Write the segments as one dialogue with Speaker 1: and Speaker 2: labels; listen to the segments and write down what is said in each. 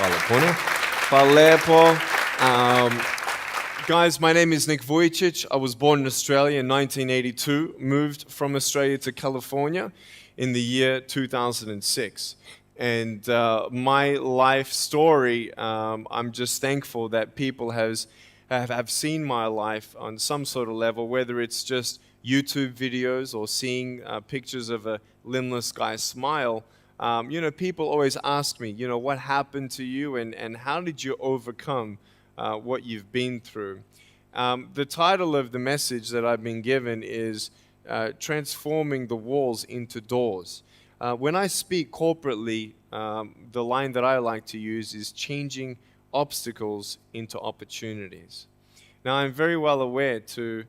Speaker 1: Hvala lepo. Guys, my name is Nick Vujic. I was born in Australia in 1982, moved from Australia to California in the year 2006. And my life story, I'm just thankful that people have seen my life on some sort of level, whether it's just YouTube videos or seeing pictures of a limbless guy smile. People always ask me, what happened to you and how did you overcome what you've been through? The title of the message that I've been given is Transforming the Walls into Doors. When I speak corporately, the line that I like to use is changing obstacles into opportunities. Now, I'm very well aware to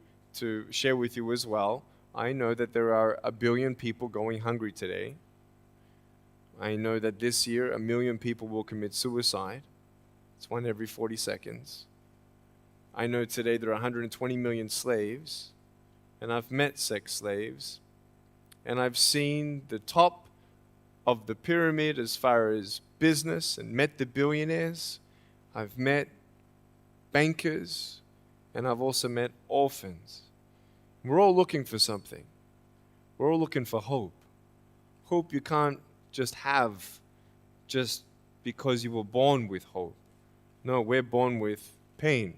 Speaker 1: share with you as well, I know that there are 1 billion people going hungry today. I know that this year 1 million people will commit suicide. It's 1 every 40 seconds. I know today there are 120 million slaves, and I've met sex slaves, and I've seen the top of the pyramid as far as business and met the billionaires. I've met bankers, and I've also met orphans. We're all looking for something. We're all looking for hope. Hope you can't just have just because you were born with hope. No, we're born with pain.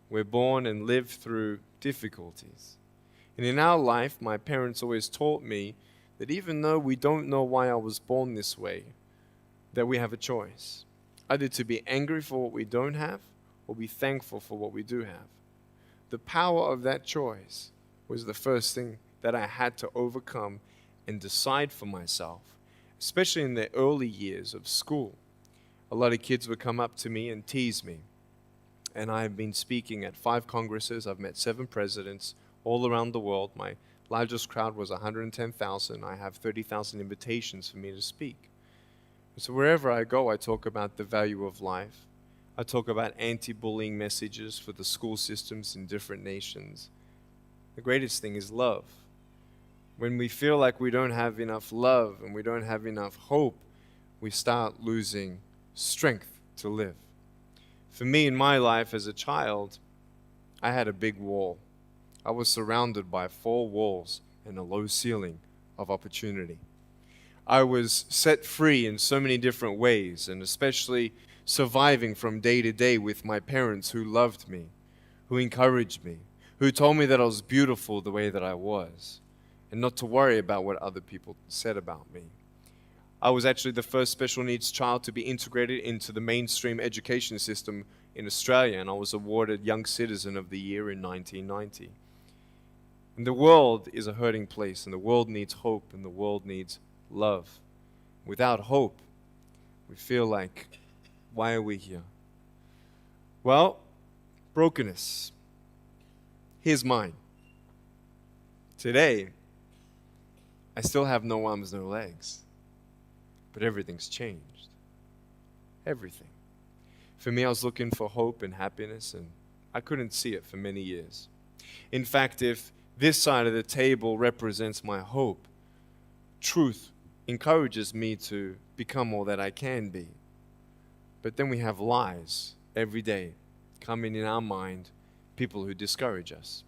Speaker 1: We're born and live through difficulties. And in our life, my parents always taught me that even though we don't know why I was born this way, that we have a choice. Either to be angry for what we don't have or be thankful for what we do have. The power of that choice was the first thing that I had to overcome and decide for myself, especially in the early years of school. A lot of kids would come up to me and tease me. And I've been speaking at 5 congresses. I've met 7 presidents all around the world. My largest crowd was 110,000. I have 30,000 invitations for me to speak. So wherever I go, I talk about the value of life. I talk about anti-bullying messages for the school systems in different nations. The greatest thing is love. When we feel like we don't have enough love and we don't have enough hope, we start losing strength to live. For me, in my life as a child, I had a big wall. I was surrounded by 4 walls and a low ceiling of opportunity. I was set free in so many different ways, and especially surviving from day to day with my parents who loved me, who encouraged me, who told me that I was beautiful the way that I was, and not to worry about what other people said about me. I was actually the first special needs child to be integrated into the mainstream education system in Australia, and I was awarded Young Citizen of the Year in 1990. And the world is a hurting place, and the world needs hope, and the world needs love. Without hope, we feel like, why are we here? Well, brokenness. Here's mine. Today, I still have no arms, no legs. But everything's changed. Everything. For me, I was looking for hope and happiness, and I couldn't see it for many years. In fact, if this side of the table represents my hope, truth encourages me to become all that I can be. But then we have lies every day coming in our mind, people who discourage us.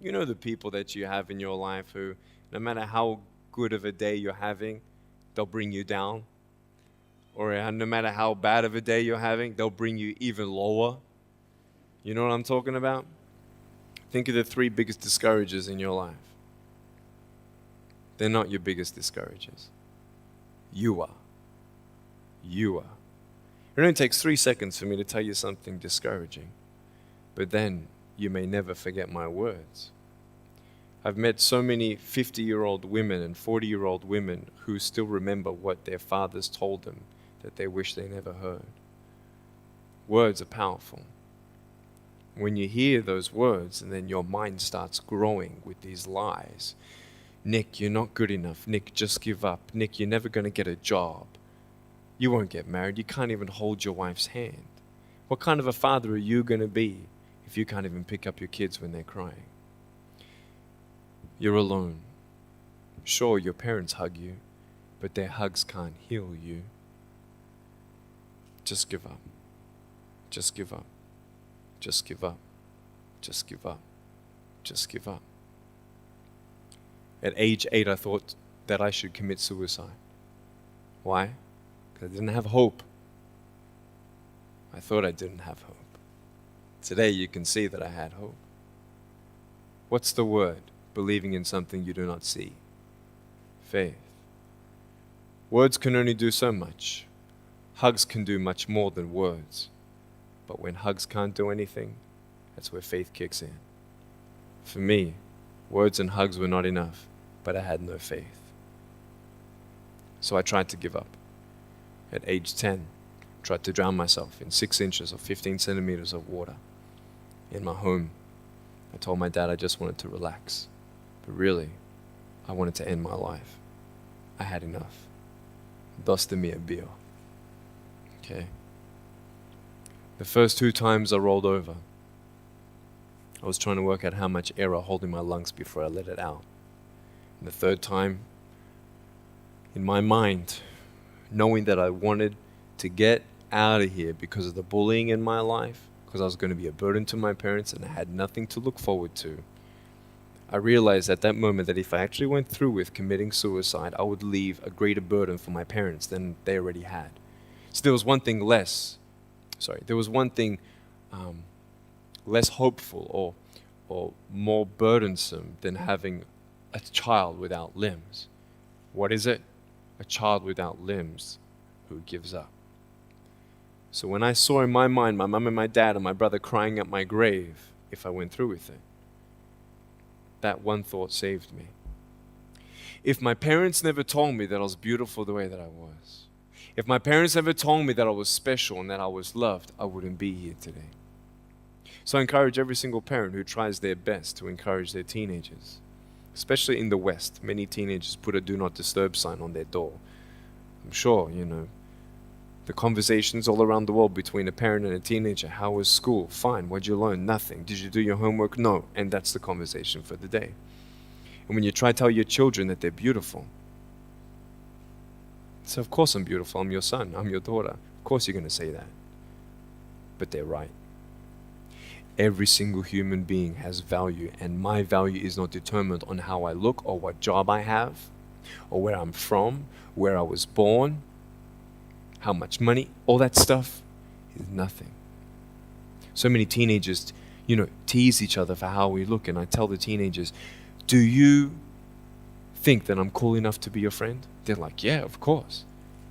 Speaker 1: You know the people that you have in your life who, no matter how good of a day you're having, they'll bring you down. Or no matter how bad of a day you're having, they'll bring you even lower. You know what I'm talking about? Think of the 3 biggest discouragers in your life. They're not your biggest discouragers. You are. You are. It only takes 3 seconds for me to tell you something discouraging. But then you may never forget my words. I've met so many 50-year-old women and 40-year-old women who still remember what their fathers told them that they wish they never heard. Words are powerful. When you hear those words and then your mind starts growing with these lies. Nick, you're not good enough. Nick, just give up. Nick, you're never going to get a job. You won't get married. You can't even hold your wife's hand. What kind of a father are you going to be if you can't even pick up your kids when they're crying? You're alone. Sure, your parents hug you, but their hugs can't heal you. Just give up. Just give up. Just give up. Just give up. Just give up. At age 8, I thought that I should commit suicide. Why? Because I didn't have hope. I thought I didn't have hope. Today you can see that I had hope. What's the word? Believing in something you do not see. Faith. Words can only do so much. Hugs can do much more than words. But when hugs can't do anything, that's where faith kicks in. For me, words and hugs were not enough, but I had no faith. So I tried to give up. At age 10, tried to drown myself in 6 inches or 15 centimeters of water. In my home, I told my dad I just wanted to relax. But really, I wanted to end my life. I had enough. Dosta mi a bio. Okay? The first 2 times I rolled over, I was trying to work out how much air I hold in my lungs before I let it out. And the 3rd time, in my mind, knowing that I wanted to get out of here because of the bullying in my life, because I was going to be a burden to my parents and I had nothing to look forward to, I realized at that moment that if I actually went through with committing suicide, I would leave a greater burden for my parents than they already had. So there was one thing less hopeful or more burdensome than having a child without limbs. What is it? A child without limbs who gives up. So when I saw in my mind my mom and my dad and my brother crying at my grave if I went through with it, that one thought saved me. If my parents never told me that I was beautiful the way that I was, if my parents never told me that I was special and that I was loved, I wouldn't be here today. So I encourage every single parent who tries their best to encourage their teenagers, especially in the West. Many teenagers put a do not disturb sign on their door. I'm sure, the conversations all around the world between a parent and a teenager. How was school? Fine. What'd you learn? Nothing. Did you do your homework? No. And that's the conversation for the day. And when you try to tell your children that they're beautiful, so of course I'm beautiful. I'm your son. I'm your daughter. Of course you're going to say that. But they're right. Every single human being has value, and my value is not determined on how I look or what job I have or where I'm from, where I was born, how much money. All that stuff is nothing. So many teenagers, tease each other for how we look, and I tell the teenagers, do you think that I'm cool enough to be your friend? They're like, yeah, of course.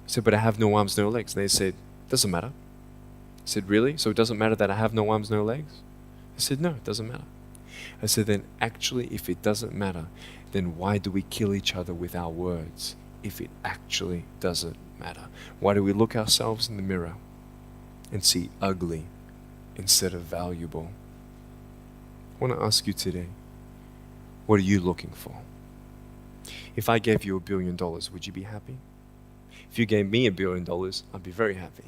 Speaker 1: I said, but I have no arms, no legs. And they said, doesn't matter. I said, really? So it doesn't matter that I have no arms, no legs? I said, no, it doesn't matter. I said, then actually, if it doesn't matter, then why do we kill each other with our words if it actually doesn't matter? Why do we look ourselves in the mirror and see ugly instead of valuable? I want to ask you today, what are you looking for? If I gave you $1 billion, would you be happy? If you gave me $1 billion, I'd be very happy.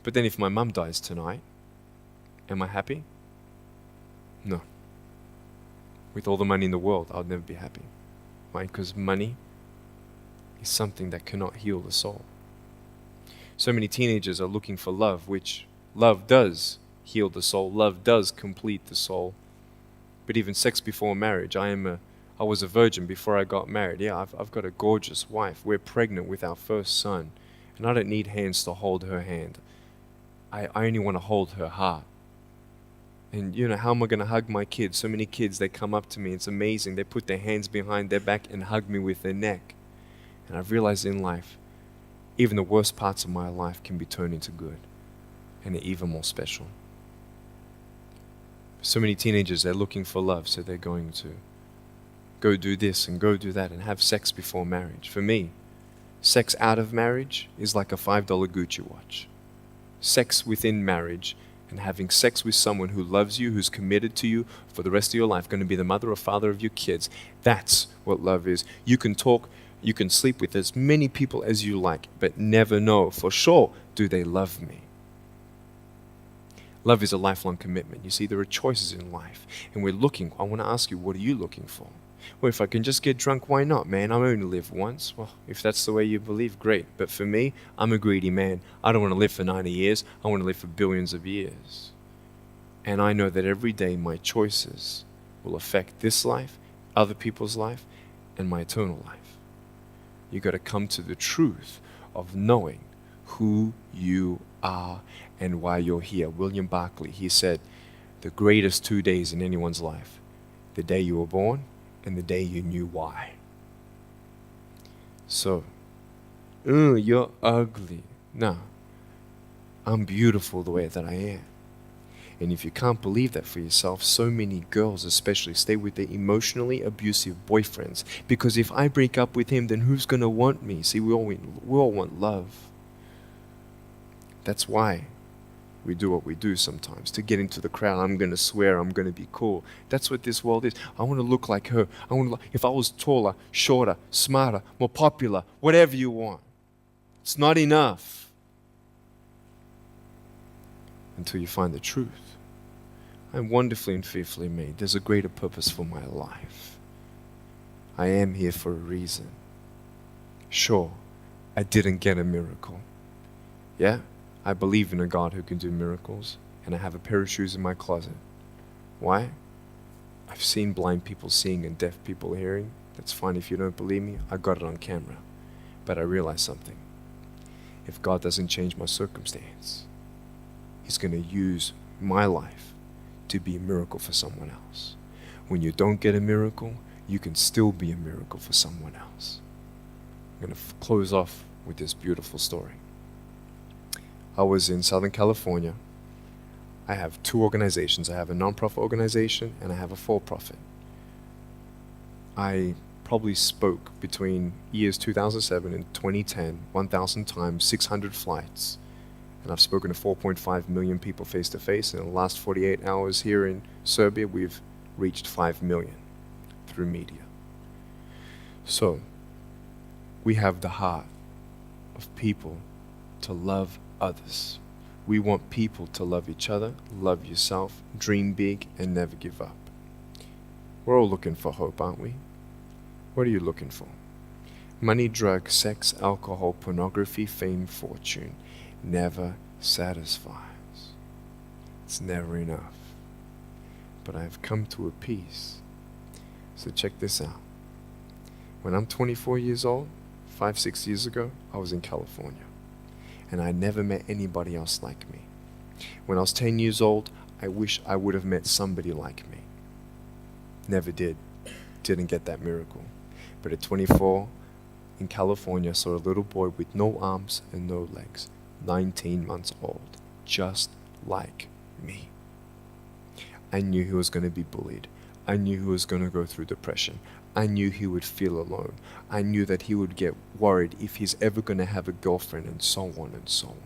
Speaker 1: But then if my mum dies tonight, am I happy? No. With all the money in the world, I'll never be happy. Why? Because money is something that cannot heal the soul. So many teenagers are looking for love, which love does heal the soul. Love does complete the soul. But even sex before marriage, I was a virgin before I got married. Yeah, I've got a gorgeous wife. We're pregnant with our first son. And I don't need hands to hold her hand. I only want to hold her heart. And how am I going to hug my kids? So many kids, they come up to me. It's amazing. They put their hands behind their back and hug me with their neck. And I've realized in life, even the worst parts of my life can be turned into good. And they're even more special. So many teenagers, they're looking for love. So they're going to go do this and go do that and have sex before marriage. For me, sex out of marriage is like a $5 Gucci watch. Sex within marriage and having sex with someone who loves you, who's committed to you for the rest of your life, going to be the mother or father of your kids. That's what love is. You can talk, you can sleep with as many people as you like, but never know for sure, do they love me? Love is a lifelong commitment. You see, there are choices in life, and we're looking. I want to ask you, what are you looking for? Well, if I can just get drunk, why not, man? I only live once. Well, if that's the way you believe, great. But for me, I'm a greedy man. I don't want to live for 90 years. I want to live for billions of years. And I know that every day my choices will affect this life, other people's life, and my eternal life. You got to come to the truth of knowing who you are and why you're here. William Barclay, he said, the greatest 2 days in anyone's life, the day you were born and the day you knew why. So, you're ugly. No, I'm beautiful the way that I am. And if you can't believe that for yourself, so many girls especially stay with their emotionally abusive boyfriends. Because if I break up with him, then who's going to want me? See, we all want love. That's why we do what we do sometimes. To get into the crowd, I'm going to swear, I'm going to be cool. That's what this world is. I want to look like her. If I was taller, shorter, smarter, more popular, whatever you want. It's not enough until you find the truth. I'm wonderfully and fearfully made. There's a greater purpose for my life. I am here for a reason. Sure, I didn't get a miracle. Yeah, I believe in a God who can do miracles, and I have a pair of shoes in my closet. Why? I've seen blind people seeing and deaf people hearing. That's fine if you don't believe me. I got it on camera. But I realized something. If God doesn't change my circumstance, He's going to use my life to be a miracle for someone else. When you don't get a miracle, you can still be a miracle for someone else. I'm going to close off with this beautiful story. I was in Southern California. I have two organizations. I have a non-profit organization and I have a for-profit. I probably spoke between years 2007 and 2010, 1,000 times, 600 flights. And I've spoken to 4.5 million people face to face. In the last 48 hours here in Serbia, we've reached 5 million through media. So, we have the heart of people to love others. We want people to love each other, love yourself, dream big, and never give up. We're all looking for hope, aren't we? What are you looking for? Money, drugs, sex, alcohol, pornography, fame, fortune never satisfies. It's never enough. But I've come to a peace. So check this out. When I'm 24 years old, 5-6 years ago, I was in California. And I never met anybody else like me. When I was 10 years old, I wish I would have met somebody like me. Never did. Didn't get that miracle. But at 24, in California, I saw a little boy with no arms and no legs, 19 months old, just like me. I knew he was going to be bullied. I knew he was going to go through depression. I knew he would feel alone. I knew that he would get worried if he's ever going to have a girlfriend, and so on and so on.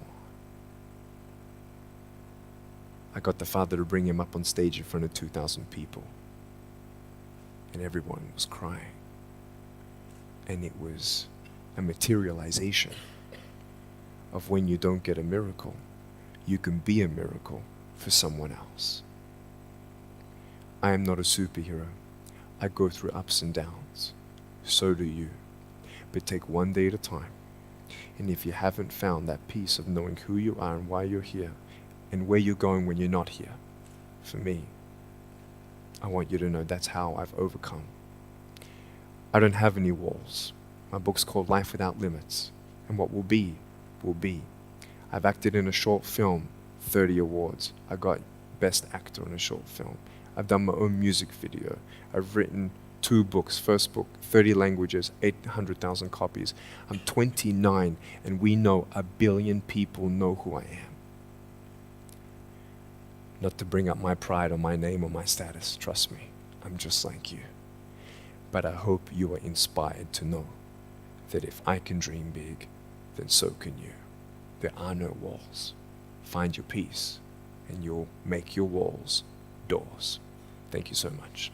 Speaker 1: I got the father to bring him up on stage in front of 2,000 people. And everyone was crying. And it was a materialization of when you don't get a miracle, you can be a miracle for someone else. I am not a superhero. I go through ups and downs. So do you. But take one day at a time. And if you haven't found that peace of knowing who you are and why you're here, and where you're going when you're not here, for me, I want you to know that's how I've overcome. I don't have any walls. My book's called Life Without Limits. And what will be, will be. I've acted in a short film, 30 awards. I got Best Actor in a Short Film. I've done my own music video. I've written 2 books. First book, 30 languages, 800,000 copies. I'm 29, and we know 1 billion people know who I am. Not to bring up my pride or my name or my status, trust me, I'm just like you. But I hope you are inspired to know that if I can dream big, then so can you. There are no walls. Find your peace, and you'll make your walls doors. Thank you so much.